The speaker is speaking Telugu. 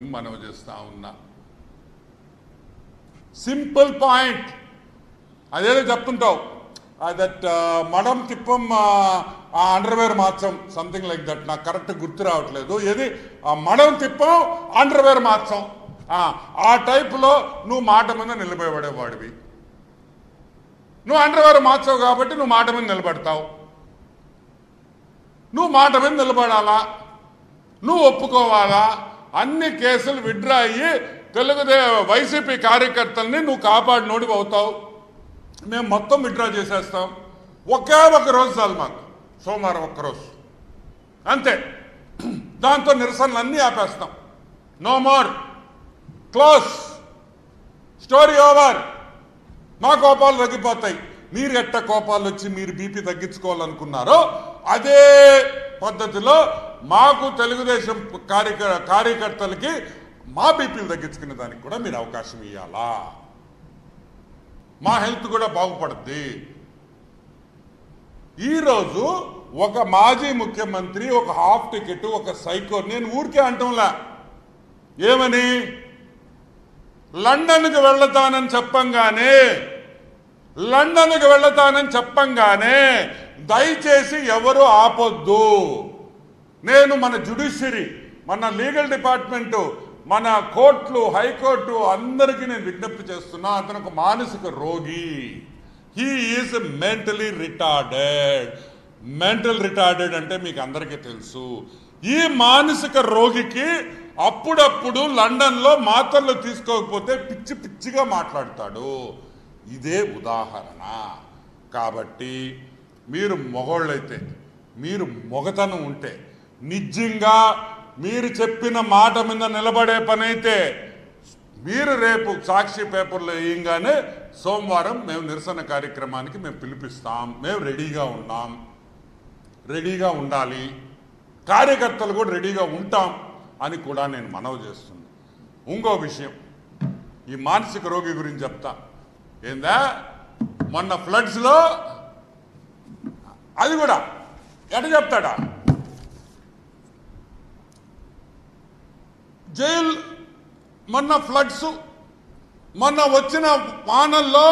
మనవి చేస్తా ఉన్నా. Simple point. అదేదో చెప్తుంటావు దట్ మడం తిప్పం అండర్వేర్ మార్చం, సంథింగ్ లైక్ దట్. నాకు కరెక్ట్ గుర్తు రావట్లేదు. ఏది మడం తిప్పం అండర్వేర్ మార్చం, ఆ టైపులో నువ్వు మాట మీద నిలబడేవాడివి. నువ్వు అండర్వేర్ మార్చవు కాబట్టి నువ్వు మాట మీద నిలబడతావు. నువ్వు మాట మీద నిలబడాలా, నువ్వు ఒప్పుకోవాలా. అన్ని కేసులు విత్డ్రా అయ్యి వైసీపీ కార్యకర్తల్ని నువ్వు కాపాడినోడివి అవుతావు. మేము మొత్తం విత్డ్రా చేసేస్తాం. ఒకే ఒక రోజు చాలు మాకు, సోమవారం ఒక్కరోజు అంతే. దాంతో నిరసనలు అన్నీ ఆపేస్తాం. No more, close, story over. మా కోపాలు తగ్గిపోతాయి. మీరు ఎట్ట కోపాలు వచ్చి మీరు బీపీ తగ్గించుకోవాలనుకున్నారో అదే పద్ధతిలో మాకు తెలుగుదేశం కార్యకర్తలకి మా బీపీలు తగ్గించుకునే దానికి కూడా మీరు అవకాశం ఇవ్వాలా. మా హెల్త్ కూడా బాగుపడుద్ది. ఈరోజు ఒక మాజీ ముఖ్యమంత్రి ఒక హాఫ్ టికెట్, ఒక సైకో, నేను ఊరికే అంటంలా, ఏమని లండన్కి వెళ్తానని చెప్పంగానే దయచేసి ఎవరు ఆపొద్దు. నేను మన జ్యుడిషియరీ, మన లీగల్ డిపార్ట్మెంటు, మన కోర్టులు, హైకోర్టు అందరికీ నేను విజ్ఞప్తి చేస్తున్నా. అతను ఒక మానసిక రోగి. He is mentally retarded. Mental retarded అంటే మీకు అందరికీ తెలుసు. ఈ మానసిక రోగికి అప్పుడప్పుడు లండన్లో మాత్రలు తీసుకోకపోతే పిచ్చి పిచ్చిగా మాట్లాడతాడు. ఇదే ఉదాహరణ. కాబట్టి మీరు మొగోళ్ళైతే, మీరు మొగతనం ఉంటే, నిజంగా మీరు చెప్పిన మాట మీద నిలబడే పని అయితే మీరు రేపు సాక్షి పేపర్లో వేయంగానే సోమవారం మేము నిరసన కార్యక్రమానికి మేము పిలిపిస్తాం. మేము రెడీగా ఉన్నాం, రెడీగా ఉండాలి, కార్యకర్తలు కూడా రెడీగా ఉంటాం అని కూడా నేను మనవి చేస్తున్నాను. ఇంకో విషయం, ఈ మానసిక రోగి గురించి చెప్తా. ఏందా మొన్న ఫ్లడ్స్లో అది కూడా ఎట చెప్తాడా, జైలు మొన్న ఫ్లడ్స్, మొన్న వచ్చిన వానల్లో